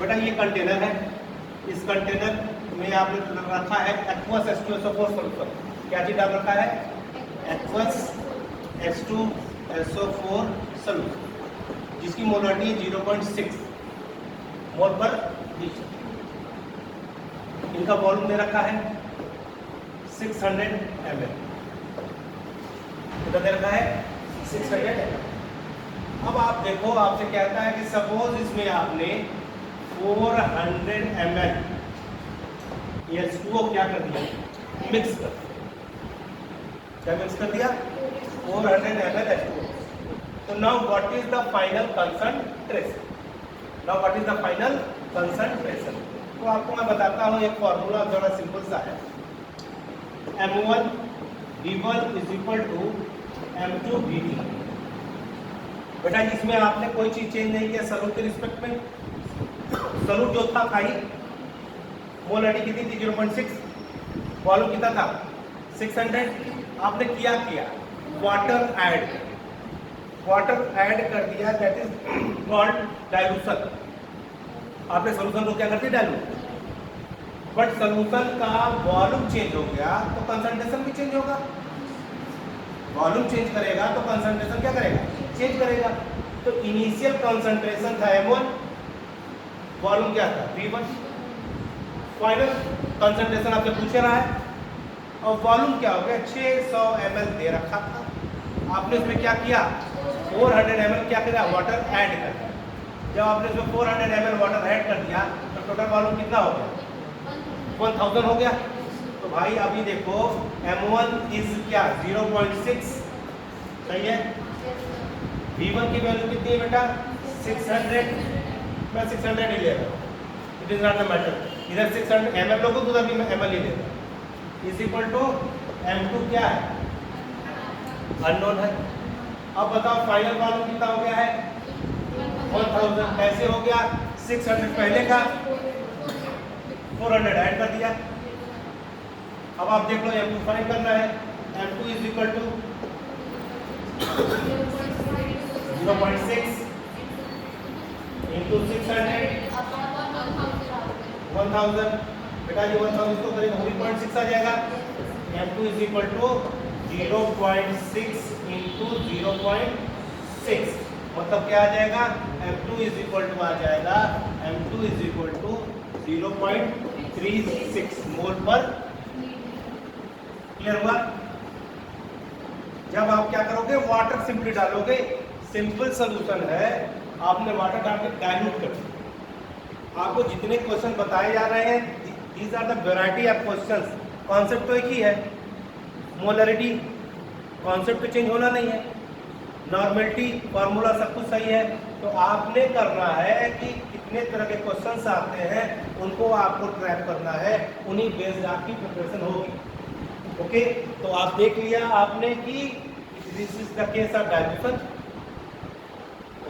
बेटा ये कंटेनर है, इस कंटेनर में आपने रखा है एक्वस H2SO4 सल्फर। क्या चीज डाल रखा है? एक्वस H2SO4 सल्फर, जिसकी मोलरिटी है 0.6 मोल पर लीटर। इनका वॉल्यूम दे रखा है 600 ml, दे रखा है 600 ml। अब आप देखो, आपसे कहता है कि सपोज इसमें आपने 400 ml H2O क्या कर दिया? मिक्स कर। क्या मिक्स कर दिया? 400 ml H2O। तो now what is the final concentration? Now what is the final concentration? तो आपको मैं बताता हूँ, एक फॉर्मूला थोड़ा सिंपल सा है। M1 V1 is equal to M2 V2। बेटा इसमें आपने कोई चीज चेंज नहीं किया सॉल्यूट के रिस्पेक्ट में। सॉल्यूट जो था खाई, मोलरिटी कितनी थी? 0.6, वॉल्यूम कितना था? 600। आपने क्या किया? वाटर ऐड कर दिया, दैट इज कॉल्ड डाइल्यूशन। आपने सोल्यूशन को क्या करते? डाइल्यूट। बट सोल्यूशन का वॉल्यूम चेंज हो गया तो कंसंट्रेशन भी चेंज होगा। वॉल्यूम चेंज करेगा तो कंसंट्रेशन क्या करेगा? चेंज करेगा। तो इनिशियल कंसंट्रेशन था M1, वॉल्यूम क्या था? V1। फाइनल कंसंट्रेशन आपसे पूछ रहा है और वॉल्यूम क्या हो गया? 600 ml दे रखा था। आपने इसमें क्या किया? 400 ml क्या किया? वाटर ऐड कर दिया। जब आपने इसमें 400 ml वाटर ऐड कर दिया तो टोटल वॉल्यूम कितना हो गया? 1000 हो गया। तो भाई अभी देखो, M1 इज क्या? 0.6, सही है। V1 की वैल्यू कितनी है बेटा? 600। मैं 600 ही ले रहा हूँ, it is not the matter. इधर 600 ml लोगों, उधर भी मैं ml ही ले रहा हूँ। इज इक्वल टू M2 क्या है? अननोन है। अब बताओ फाइनल वॉल्यूम कितना हो गया है? 1000। कैसे हो गया? 600 पहले का, 400 ऐड कर दिया। अब आप देख लो, M2 फाइंड करना है। M2 is equal to 0.6 into 600 1000। बेटा ये 1000 इसको करेंगे तो 0.6 आ जाएगा। M2 is equal to 0.6 into 0.6 मतलब क्या आ जाएगा? M2 इज इक्वल टू आ जाएगा, M2 इज इक्वल टू 0.36 मोल पर। क्लियर हुआ? जब आप क्या करोगे? वाटर सिंपली डालोगे। सिंपल सोल्यूशन है, आपने वाटर डाल के डाइल्यूट कर दिया। आपको जितने क्वेश्चन बताए जा रहे हैं, these are the variety of questions. Concept तो एक ही है, मोलरिटी, कॉन्सेप्ट तो चेंज होना नहीं है। नॉर्मलिटी, फॉर्मूला सब कुछ सही है। तो आपने करना है कि कितने तरह के क्वेश्चंस आते हैं उनको आपको ट्रैक करना है, उन्हीं बेस्ड आपकी प्रिपरेशन होगी। ओके, तो आप देख लिया आपने कि this is the case of dilution.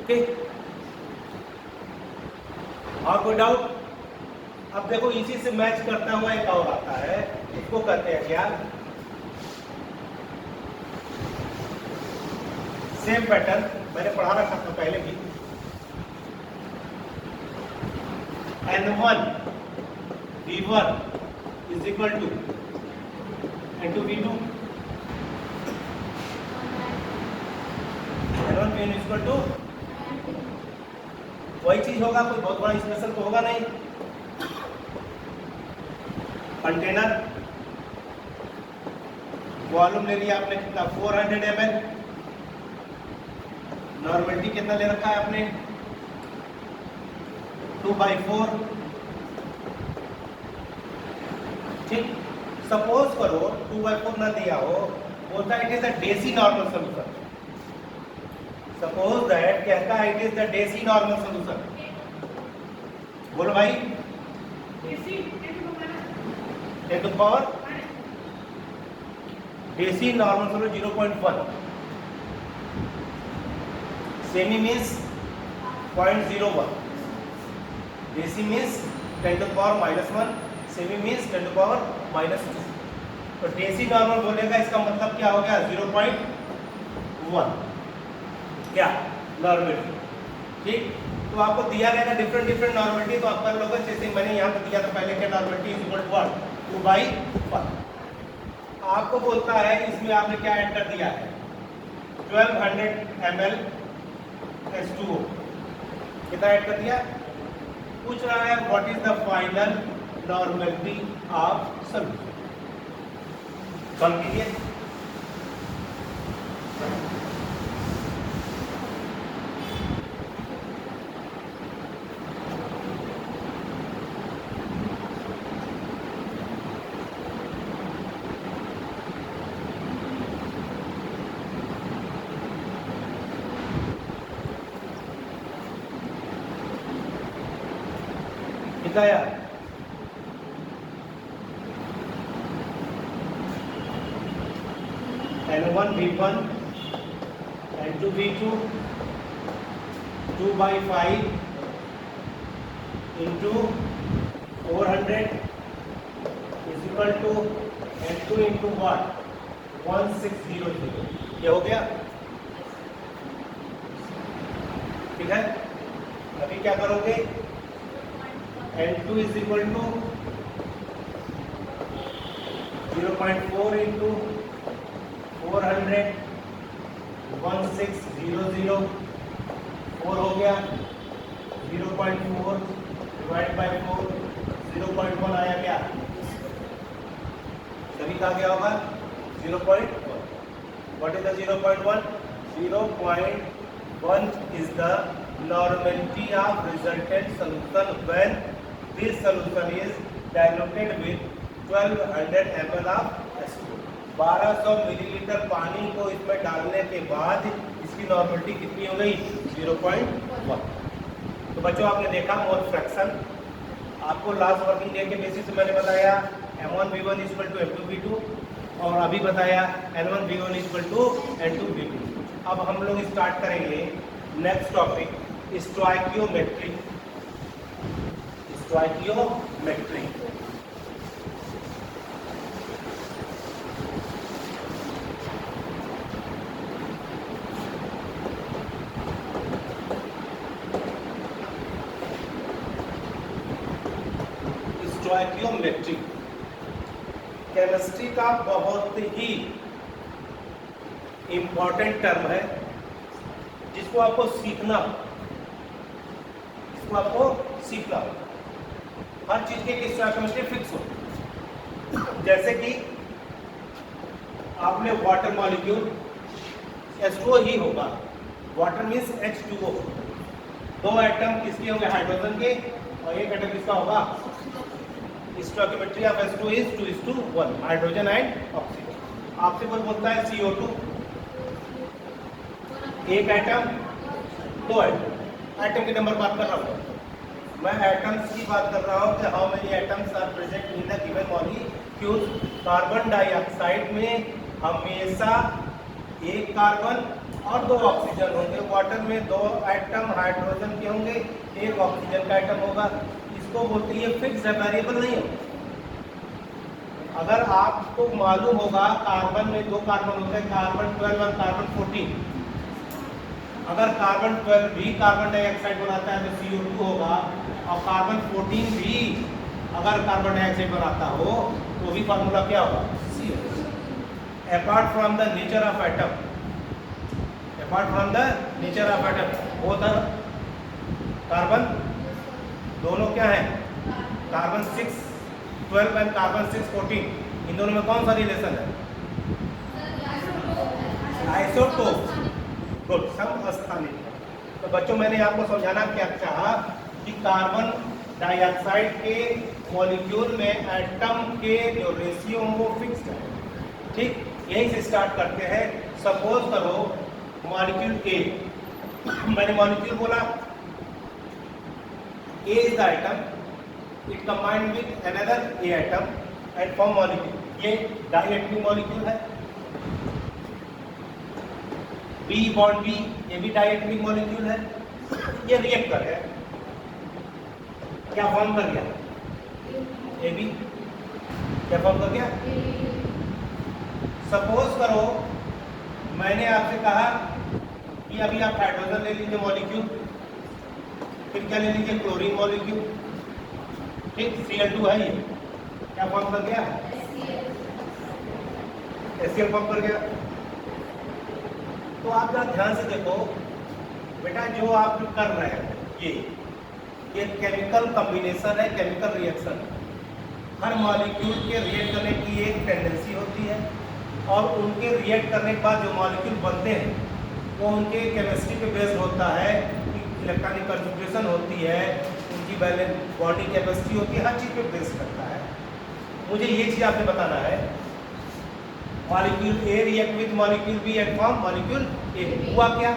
Okay, और कोई डाउट? अब देखो, इसी से मैच करता हुआ एक और आता है, इसको कहते हैं क्या? सेम पैटर्न मैंने पढ़ा रखा था पहले भी। N1 V1 is equal to N2 V2। N1 V1 is equal to वही चीज होगा, कोई बहुत बड़ा स्पेशल तो होगा नहीं। कंटेनर, वॉल्यूम ले लिया आपने कितना? 400 ml। नॉर्मलिटी कितना ले रखा है आपने? 2/4। ठीक, सपोज करो 2/4 ना दिया हो, बोलता है it is the deci normal solution. Suppose that कहता है it is the deci normal solution. बोलो भाई, 10 to power deci normal solution 0.1, semi means 0.01, deci means 10 to power -1, semi means 10 to power -2। तो डेसी नॉर्मल बोलेगा, इसका मतलब क्या हो गया? 0.1 क्या? नॉर्मल। ठीक, तो आपको दिया रहेगा डिफरेंट डिफरेंट नॉर्मलिटी, तो आप कर लोगे जैसे मैंने यहाँ पे दिया था पहले क्या नॉर्मलिटी इज इक्वल टू 2/1। आपको बोलता है इसमें आपने क्या ऐड कर दिया है 1200 ml H2O, कितना ऐड कर दिया। पूछ रहा है what is the final normality of solution. Solve कीजिए। कितना आया N1V1 N2V2 2/5 into 400 is equal to N2 into what 1600। ये हो गया। ठीक है, अभी क्या करोगे N2 is equal to 0.4 into 400 1600 4 हो गया 0.4 डिवाइड बाय 4 0.1 आया क्या, सभी कहा गया होगा 0.1। What is the 0.1? 0.1 is the normality of resultant solution when this solution is diluted with 1200 ml of H2O। 1200 millilitre पानी को इसमें डालने के बाद इसकी नॉर्मलिटी कितनी हो गई 0.1। तो बच्चों आपने देखा मोल फ्रैक्शन, आपको लास्ट वर्किंग डे के बेसिस से मैंने बताया M1V1 इक्वल टू M2V2 और अभी बताया N1V1 इक्वल टू N2V2। अब हम लोग स्टार्ट करेंगे next topic stoichiometry. Stoichiometry stoichiometry chemistry का बहुत ही इंपॉर्टेंट टर्म है जिसको आपको सीखना, हर चीज के स्टोइकियोमेट्री फिक्स हो। जैसे कि आपने वाटर मॉलिक्यूल H2O ही होगा, वाटर मीन्स H2O, दो एटम किसके होंगे हाइड्रोजन के और एक एटम किसका होगा। Stoichiometry of H2 is 2:1 hydrogen and oxygen. आपसे कोई बोलता है CO2, एक एटम दो एटम, एटम की नंबर बात कर रहा हूँ मैं, एटम्स की बात कर रहा हूँ कि how many atoms are present in the given molecule. Carbon dioxide में हमेशा एक कार्बन और दो ऑक्सीजन होंगे, वाटर में दो एटम हाइड्रोजन के होंगे, एक ऑक्सीजन का एटम होगा। इसको बोलते हैं फिक्स है, वेरिएबल नहीं है। अगर आपको मालूम होगा कार्बन में दो कार्बन होते हैं, कार्बन 12 और कार्बन 14, अगर कार्बन 12 भी कार्बन डाइऑक्साइड बनाता है तो CO2 होगा, और कार्बन 14 भी अगर कार्बन डाइऑक्साइड बनाता हो तो भी फार्मूला क्या होगा CO। Apart from the nature of atom, both are carbon, दोनों क्या है कार्बन 6-12 एंड कार्बन 6-14, इन दोनों में कौन सा रिलेशन है आइसोटोप, गुड समस्थानिक। तो बच्चों मैंने आपको समझाना क्या चाहा कि कार्बन डाइऑक्साइड के मॉलिक्यूल में एटम के जो रेशियो वो फिक्स्ड है। ठीक, यहीं से स्टार्ट करते हैं। सपोज करो मॉलिक्यूल ए, मैंने मॉलिक्यूल बोला A is the atom, it combined with another A atom and form molecule. ये डाइइलेक्ट्रिक मॉलिक्यूल है। बी बॉन्ड बी, ये भी डाइइलेक्ट्रिक मॉलिक्यूल है। ये रिएक्टर है, क्या फॉर्म कर गया ए बी, क्या फॉर्म कर गया। सपोज करो मैंने आपसे कहा कि अभी आप हाइड्रोजन ले लीजिए मॉलिक्यूल, फिर क्या ले लीजिए, क्लोरीन मॉलिक्यूल, ठीक, Cl2 है, ये क्या फॉर्म कर गया, HCl फॉर्म कर गया। तो आप जरा ध्यान से देखो बेटा, जो आप कर रहे हैं ये केमिकल कॉम्बिनेशन है, केमिकल रिएक्शन। हर मॉलिक्यूल के रिएक्ट करने की एक टेंडेंसी होती है, और उनके रिएक्ट करने के बाद जो मॉलिक्यूल बनते हैं वो उनके केमिस्ट्री पे बेस्ड होता है, इलेक्ट्रॉनिक कॉन्फ़िगरेशन होती है, उनकी बैलेंस बॉन्डिंग कैपेसिटी होती है, हर चीज़ पे बेस्ड करता है। मुझे ये चीज़ आपने बताना है, molecule A react with molecule B and form molecule A. हुआ क्या,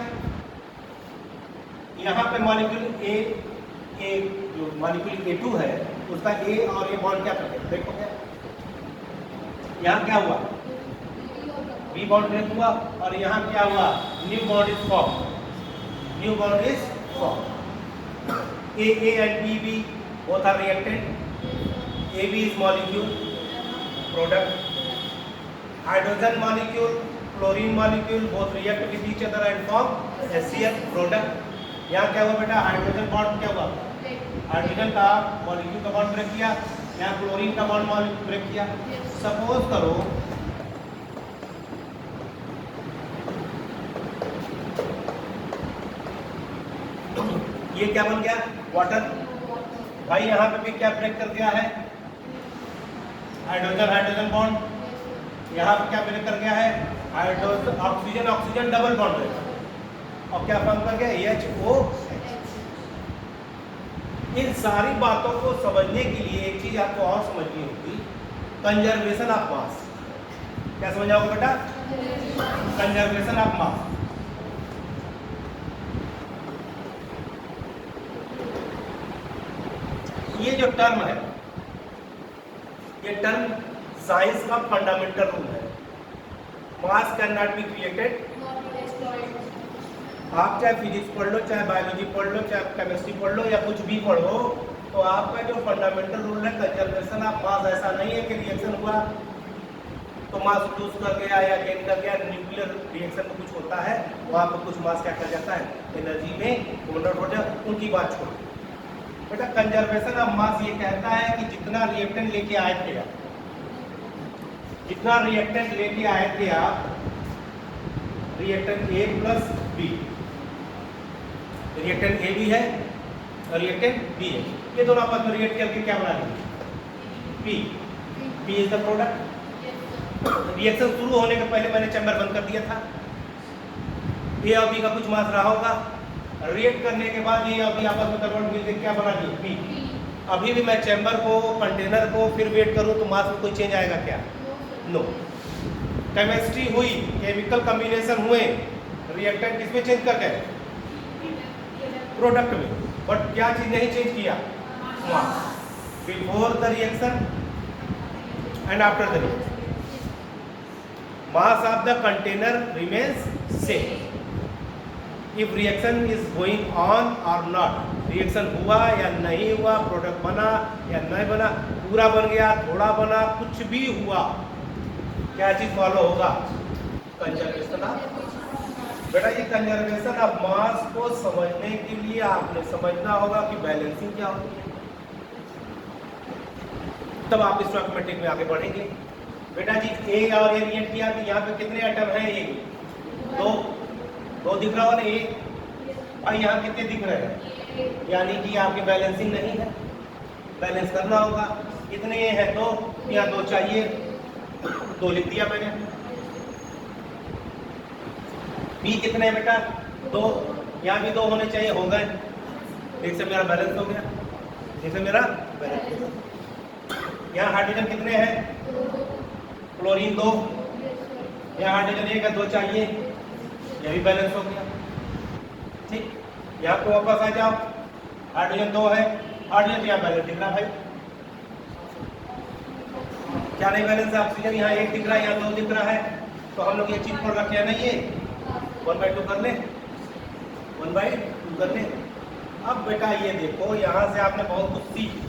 यहाँ पे मॉलिक्यूल ए जो मॉलिक्यूल A2 है उसका ए और ए बॉन्ड क्या करते हैं, देखो क्या यहाँ क्या हुआ, बी बॉन्ड ब्रेक हुआ, और यहाँ क्या हुआ, new bond is form, new bond is form. A and B both are reacted, AB is molecule product, hydrogen molecule, chlorine molecule both react with each other and form HCl product। यहाँ क्या हुआ बेटा, hydrogen bond क्या हुआ, hydrogen का molecule का bond break किया, यहाँ क्लोरीन का बॉन्ड मॉलिक्यूल ब्रेक किया। सपोज करो ये क्या बन गया, वाटर। भाई यहाँ पे भी क्या ब्रेक कर दिया है, हाइड्रोजन हाइड्रोजन बॉन्ड, यहाँ पे क्या ब्रेक कर गया है, hydrogen oxygen oxygen double bond break, और क्या फॉर्म कर गया, HOH। इन सारी बातों को समझने के लिए एक चीज आपको और समझनी होगी, कंजर्वेशन ऑफ मास। क्या समझ आओगे बेटा, कंजर्वेशन ऑफ मास। ये जो टर्म है, ये टर्म साइंस का फंडामेंटल रूल है, मास कैन नॉट बी क्रिएटेड। आप चाहे फिजिक्स पढ़ लो, चाहे बायोलॉजी पढ़ लो, चाहे केमिस्ट्री पढ़ लो, या कुछ भी पढ़ो, तो आपका जो फंडामेंटल रूल है कंजर्वेशन ऑफ मास। ऐसा नहीं है कि रिएक्शन हुआ तो मास लूज कर गया या गेन कर गया। न्यूक्लियर रिएक्शन में कुछ होता है, वहाँ पर कुछ मास क्या कर जाता है, एनर्जी में कन्वर्ट हो जाए, उनकी बात छोड़ो बेटा। कंजर्वेशन ऑफ मास ये कहता है कि जितना रिएक्टेंट लेके आए थे आप, जितना रिएक्टेंट लेके आए थे आप, reactant A plus B, reactant A भी है और रिएक्टेंट B है, ये दोनों आपस में रिएक्ट करके क्या बना लेंगे, P is the product. Reaction शुरू होने के पहले मैंने चैम्बर बंद कर दिया था, A और B का कुछ मास रहा होगा, रिएक्ट करने के बाद ये अभी आपस में कन्वर्ट मिलकर क्या बना दिए, P। अभी भी मैं चैम्बर को, कंटेनर को फिर वेट करूं तो मास में कोई चेंज आएगा क्या, नो। केमिस्ट्री हुई, केमिकल कॉम्बिनेशन हुए, रिएक्टेंट किसमें चेंज कर गए, प्रोडक्ट में, बट क्या चीज नहीं चेंज किया, mass. Before the reaction and after the reaction, mass of the container remains same. If reaction is going on और नॉट, रिएक्शन हुआ या नहीं हुआ, प्रोडक्ट बना या नहीं बना, पूरा बन गया, थोड़ा बना, कुछ भी हुआ, क्या चीज फॉलो होगा, कंजर्वेशन ऑफ। बेटा ये कंजर्वेशन ऑफ मास को समझने के लिए आपने समझना होगा कि बैलेंसिंग क्या होती है, तब आप इस मैथमेटिक्स में आगे बढ़ेंगे। बेटा जी ए और ए रिएक्ट किया कि यहाँ पे कितने एटम हैं, एक दो दिख रहा होगा ना, एक, और यहाँ कितने दिख रहे हैं, यानी कि आपकी बैलेंसिंग नहीं है, बैलेंस करना होगा। कितने ये है, दो, यहाँ दो चाहिए, दो लिख दिया मैंने। बी कितने बेटा, दो, यहाँ भी दो होने चाहिए, हो गए, एक से मेरा बैलेंस हो गया, एक से मेरा बैलेंस। यहाँ हाइड्रोजन कितने हैं, क्लोरीन दो, यहाँ हाइड्रोजन एक है, दो चाहिए, यह भी बैलेंस हो गया, ठीक। यहाँ पे वापस आ जाओ, हाइड्रोजन दो है, हाइड्रोजन यहाँ बैलेंस दिख रहा भाई, क्या नहीं बैलेंस है, ऑक्सीजन यहाँ एक दिख रहा है, यहाँ दो दिख रहा है, तो हम लोग ये चीज पढ़ रखे हैं नहीं, ये 1/2 कर ले, 1/2 कर ले। अब बेटा ये देखो, यहाँ से आपने बहुत कुछ सीखा,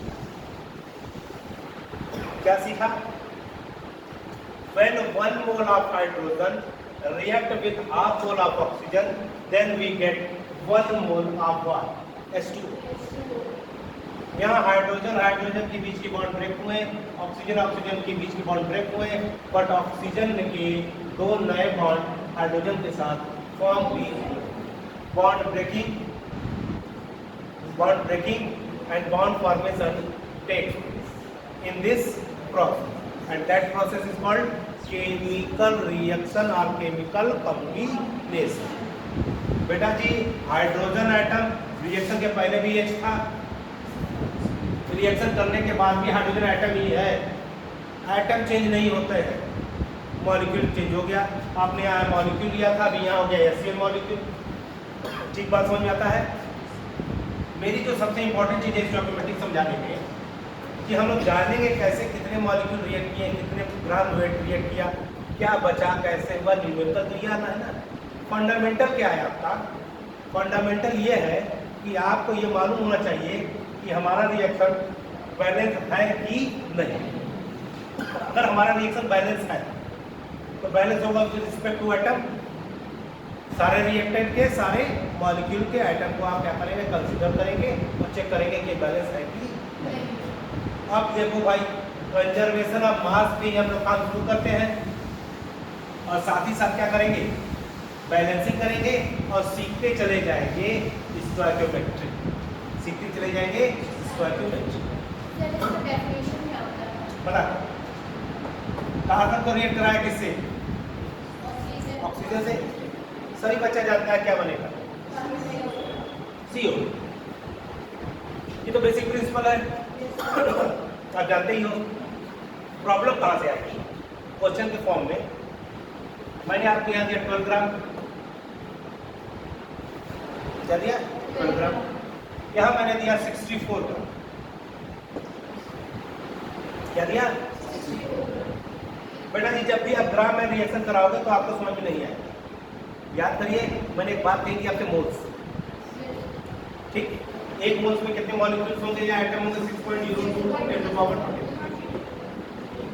क्या सीखा, when 1 mole of hydrogen react with half mole of oxygen, then we get 1 mole of what, H2O। यहाँ हाइड्रोजन हाइड्रोजन के बीच की बॉन्ड ब्रेक हुए, ऑक्सीजन ऑक्सीजन के बीच की बॉन्ड ब्रेक हुए, बट ऑक्सीजन के दो नए बॉन्ड हाइड्रोजन के साथ फॉर्म हुई। Bond breaking and bond formation takes in this process and that process is called chemical reaction or chemical combination। बेटा जी हाइड्रोजन एटम रिएक्शन के पहले भी H था, रिएक्शन करने के बाद भी हाइड्रोजन एटम ही है। एटम चेंज नहीं होते हैं, मॉलिक्यूल चेंज हो गया। आपने यहाँ मॉलिक्यूल लिया था, अभी यहाँ हो गया HCl मॉलिक्यूल। ठीक बात समझ में आता है? मेरी जो सबसे इंपॉर्टेंट चीज़ है इस डॉक्यूमेंट्री समझाने में कि हम लोग जानेंगे कैसे कितने मॉलिक्यूल रिएक्ट किए, कितने ग्राम वेट रिएक्ट किया, क्या बचा, कैसे हुआ, न्यूमेरिकल तो ये आता है ना। फंडामेंटल क्या है आपका? फंडामेंटल ये है कि आपको ये मालूम होना चाहिए कि हमारा रिएक्शन बैलेंस है कि नहीं। अगर हमारा रिएक्शन बैलेंस है तो बैलेंस होगा विद रिस्पेक्ट टू एटम। सारे रिएक्टेंट के सारे मॉलिक्यूल के एटम को आप क्या करेंगे, कंसीडर करेंगे और चेक करेंगे कि बैलेंस है कि नहीं। अब देखो भाई, कंजर्वेशन ऑफ मास पे हम लोग काम शुरू करते हैं और साथ ही साथ क्या करेंगे, बैलेंसिंग करेंगे और सीखते चले जाएंगे स्टोइकियोमेट्री। सीखते चले जाएंगे स्टोइकियोमेट्री। बता कार्बन को रिएक्ट कराया किससे? ऑक्सीजन से। सभी बच्चा जानता है क्या बनेगा? CO। ये तो बेसिक प्रिंसिपल है, आप जानते ही हो। प्रॉब्लम कहाँ से आएगी? क्वेश्चन के फॉर्म में मैंने आपको यहाँ दिया 12 ग्राम, क्या दिया? 12 ग्राम। यहाँ मैंने दिया 64 ग्राम, क्या दिया? बेटा जी जब भी आप ग्राम में रिएक्शन कराओगे तो आपको समझ में नहीं आएगा। याद करिए, मैंने एक बात कही थी आपसे, मोल्स। ठीक, एक मोल्स में कितने मॉलिक्यूल्स होंगे या एटम होंगे? 6.02 × 10⁻²⁰।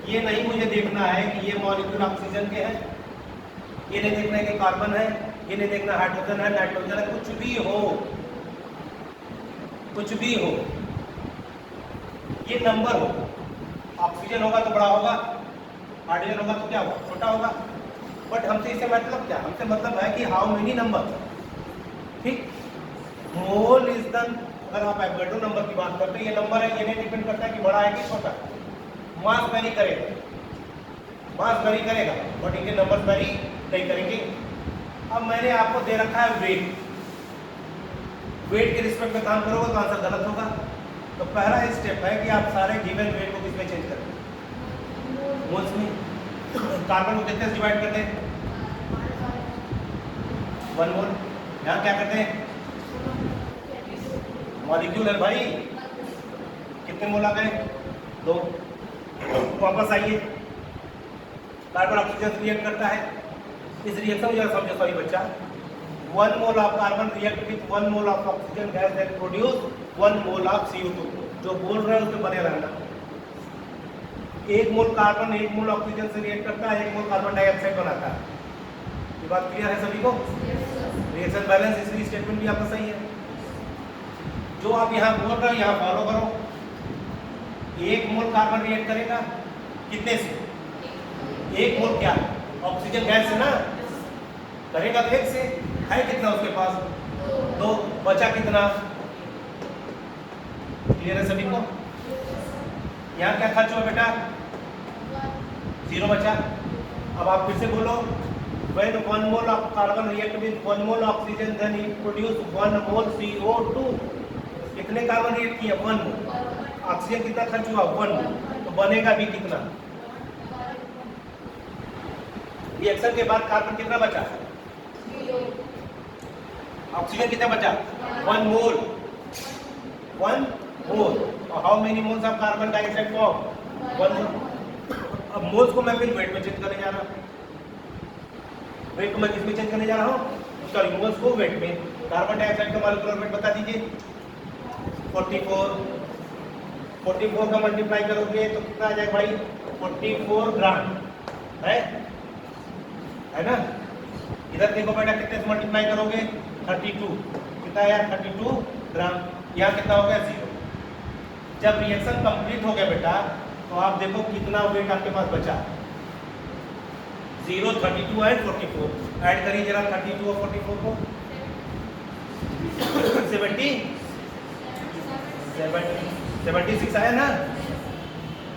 ये नहीं मुझे देखना है कि ये मॉलिक्यूल ऑक्सीजन के हैं, ये नहीं देखना है कि कार्बन है, ये नहीं देखना हाइड्रोजन है, नाइट्रोजन है, कुछ भी हो, कुछ भी हो, ये नंबर हो। ऑक्सीजन होगा तो बड़ा होगा, हाइड्रोजन होगा तो क्या होगा? छोटा होगा। बट हमसे इससे मतलब क्या? हमसे मतलब है कि हाउ मेनी नंबर। ठीक, मोल इज द, अगर आप एवोगाड्रो नंबर की बात करते हैं, ये नंबर है, ये नहीं डिपेंड करता है कि बड़ा है कि छोटा। मास वेरी करेगा, मास वेरी करेगा, बट इनके नंबर वेरी नहीं करेंगे। अब मैंने आपको दे रखा है वेट, वेट के रिस्पेक्ट में काम करोगे तो आंसर गलत होगा। तो पहला स्टेप है कि आप सारे गिवन वेट को किसमें चेंज करें? मोल्स में। कार्बन को कितने से डिवाइड करते हैं? 1 मोल। यहाँ क्या करते हैं? मॉलिक्यूल है भाई, कितने मोल आ गए? 2। वापस आइए, कार्बन ऑक्सीजन से रिएक्ट करता है। इस रिएक्शन में जरा समझो सभी बच्चा, 1 mole of carbon react with 1 mole of oxygen gas that produce 1 mole of CO2। जो बोल रहे हैं उसमें बने रहना। 1 मोल कार्बन 1 मोल ऑक्सीजन से रिएक्ट करता है, 1 मोल कार्बन डाइऑक्साइड बनाता है। ये बात क्लियर है सभी को? रिएक्शन बैलेंस, इसलिए स्टेटमेंट भी आपका सही है। जो आप यहाँ बोल रहे हो यहाँ फॉलो करो। 1 मोल कार्बन रिएक्ट करेगा कितने से? 1 मोल क्या? ऑक्सीजन गैस से ना करेगा तो 1 से। है कितना उसके पास? 2। बचा कितना? क्लियर है सभी को? यहाँ क्या खर्च हुआ बेटा? 0 बचा। अब आप फिर से बोलो, when 1 mole of carbon react with 1 mole oxygen then it produce 1 mole CO2। कितने कार्बन रिएक्ट किया? 1 मोल। ऑक्सीजन कितना खर्च हुआ? 1 मोल। तो बनेगा भी कितना? रिएक्शन के बाद कार्बन कितना बचा? ऑक्सीजन कितना बचा? 1 मोल। 1 मोल। और how many moles of carbon dioxide form? 1 मोल। अब मोल्स को मैं फिर वेट में चेंज करने जा रहा हूँ। वेट को मैं किस में चेंज करने जा रहा हूँ? सॉरी, मोल्स को वेट में। कार्बन डाइऑक्साइड का मॉलिक्यूलर वेट बता दीजिए। 44। 44 का मल्टीप्लाई करोगे तो कितना आ जाएगा भाई? 44 ग्राम है ना? इधर देखो बेटा, कितने से मल्टीप्लाई करोगे? 32। कितना यार? 32 ग्राम। यहाँ कितना हो गया? 0। जब रिएक्शन कंप्लीट हो गया बेटा तो आप देखो कितना वेट आपके पास बचा। 0, 32 एंड 44 ऐड करिए जरा 32 और 44 को 76 आया ना।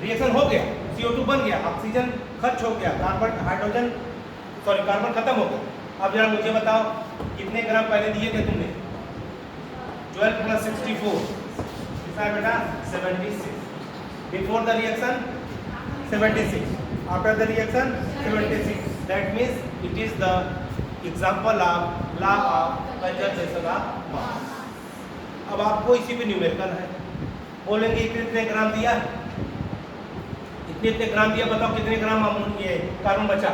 रिएक्शन हो गया, CO2 बन गया, ऑक्सीजन खर्च हो गया, कार्बन खत्म हो गया। अब जरा मुझे बताओ कितने ग्राम पहले दिए थे तुमने? 12 + 64 कितना है बेटा? 76। Before the reaction 76, after the reaction 76। That means it is the example of law of conservation of mass. अब आपको इसी पे न्यूमेरिकल है, बोलेंगे कितने ग्राम दिया, इतने ग्राम दिया, बताओ कितने ग्राम ये कार्बन बचा।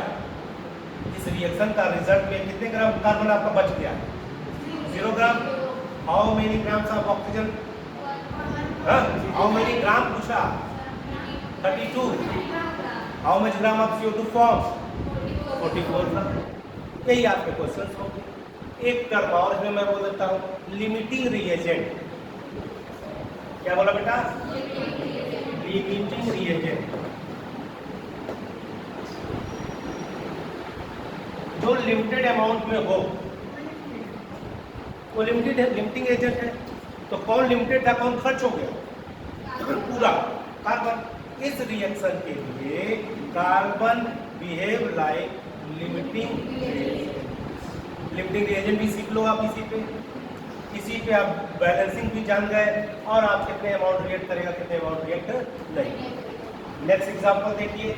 इस रिएक्शन का रिजल्ट में कितने ग्राम कार्बन आपका बच गया? 0 gram. How many grams of oxygen? How many gram पूछा? 32। How much gram of CO2 form? 44 gram. यही आपके क्वेश्चन होंगे। एक टर्म और इसमें मैं बोल देता हूँ लिमिटिंग रिएजेंट। क्या बोला बेटा? Limiting reagent. जो लिमिटेड अमाउंट में हो वो लिमिटिंग एजेंट है। तो कौन लिमिटेड था, कौन खर्च हो गया? पूरा कार्बन। इस रिएक्शन के लिए carbon behave like limiting reagent भी सीख लो आप इसी पे आप बैलेंसिंग भी जान गए और आप कितने अमाउंट रिएक्ट करेगा, कितने अमाउंट रिएक्ट नहीं। नेक्स्ट एग्जांपल देखिए।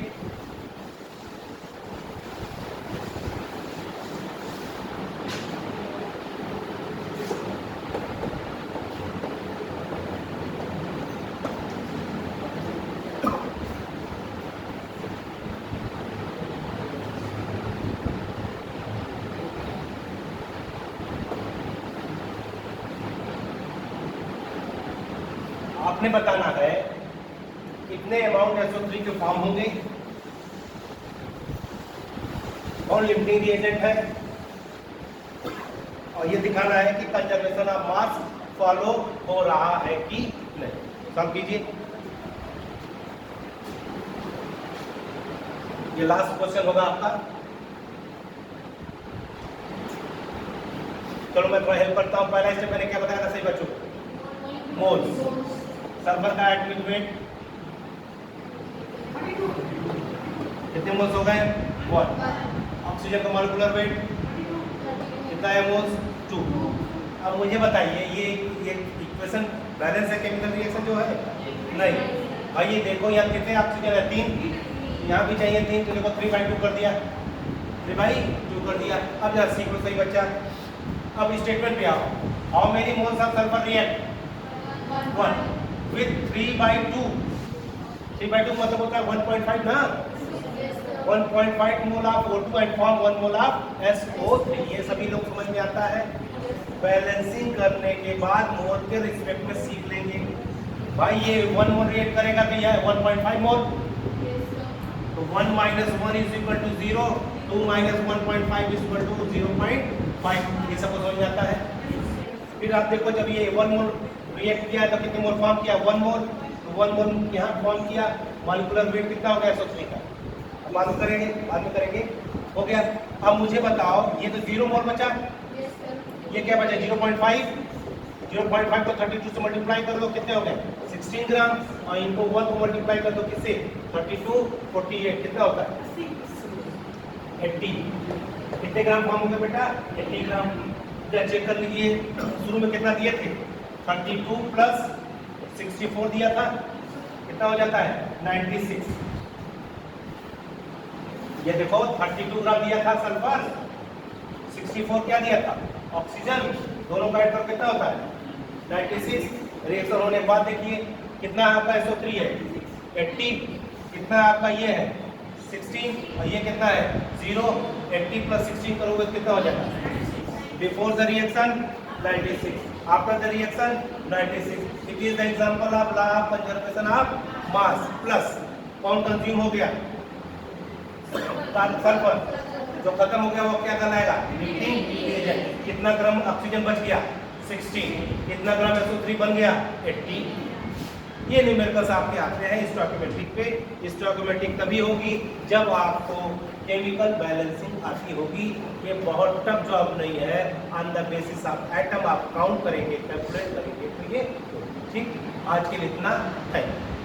आपने बताना है कितने अमाउंट SO3 के फॉर्म होंगे, कौन लिमिटिंग रिएजेंट है, और ये दिखाना है कि कंजर्वेशन ऑफ मास फॉलो हो रहा है कि नहीं। सॉल्व कीजिए। ये लास्ट क्वेश्चन होगा आपका। चलो मैं थोड़ा हेल्प करता हूँ। पहला स्टेप मैंने क्या बताया था सही बच्चों? मोल्स। सल्फर का एटॉमिक वेट कितने मोल्स हो गए? 1। ऑक्सीजन का मॉलिक्यूलर वेट कितना है मोल्स? 2। अब मुझे बताइए ये इक्वेशन बैलेंस है केमिकल रिएक्शन जो है? नहीं भाई। ये देखो यहाँ कितने ऑक्सीजन है? 3। यहाँ भी चाहिए 3 तो देखो 3/2 कर दिया, 3/2 कर दिया। अब यहाँ सीख लो सही बच्चा। अब स्टेटमेंट पे आओ। How many moles of sulphur react? 1 with 3/2। 3/2 मतलब होता है 1.5 ना। 1.5 mole of O2 and form 1 mole of SO3। ये सभी लोग समझ में आता है। बैलेंसिंग करने के बाद मोल के रिस्पेक्ट में सीख लेंगे। भाई ये 1 मोल रिएक्ट करेगा तो यह 1.5 मोल, तो 1 - 1 = 0, 2 - 1.5 = 0.5। ये सब समझ में आता है। फिर आप देखो जब ये 1 मोल रिएक्ट किया तो कितने मोल फॉर्म किया? 1 मोल। तो 1 मोल यहाँ फॉर्म किया। मॉलिक्यूलर वेट कितना हो गया SO3 का? अब मालूम करेंगे, बाद में करेंगे। हो गया। अब मुझे बताओ ये तो 0 मोल बचा, ये क्या बचा? 0.5। 0.5 को 32 से मल्टीप्लाई कर लो, कितने हो गए? 16 ग्राम। और इनको 1 को मल्टीप्लाई कर दो किससे? 32, 48 कितना होता है? 80। कितने ग्राम फॉर्म हो गए बेटा? 80 ग्राम। चेक कर लीजिए शुरू में कितना दिए थे? 32 + 64 दिया था, कितना हो जाता है? 96। ये देखो 32 ग्राम दिया था सल्फर, 64 क्या दिया था? ऑक्सीजन। दोनों का ऐड कर कितना होता है? 96। रिएक्शन होने के बाद देखिए कितना आपका SO3 है? 80। कितना आपका ये है? 16। और ये कितना है? 0। 80 + 16 करोगे कितना हो जाएगा? Before the reaction 96, after the reaction 96। It is the example of law of conservation of mass. Plus कौन कंज्यूम हो गया? सल्फर। जो खत्म हो गया वो क्या कहलाएगा? Limiting reagent. कितना ग्राम ऑक्सीजन बच गया? 16। कितना ग्राम SO3 बन गया? 80। ये न्यूमेरिकल्स आपके आते हैं स्टोइकोमेट्रिक पे। स्टोइकोमेट्रिक तभी होगी जब आपको केमिकल बैलेंसिंग आती होगी। ये बहुत टफ जॉब नहीं है, on the basis of atom आप काउंट करेंगे, कैलकुलेट करेंगे तो ये ठीक। आज के लिए इतना, थैंक यू।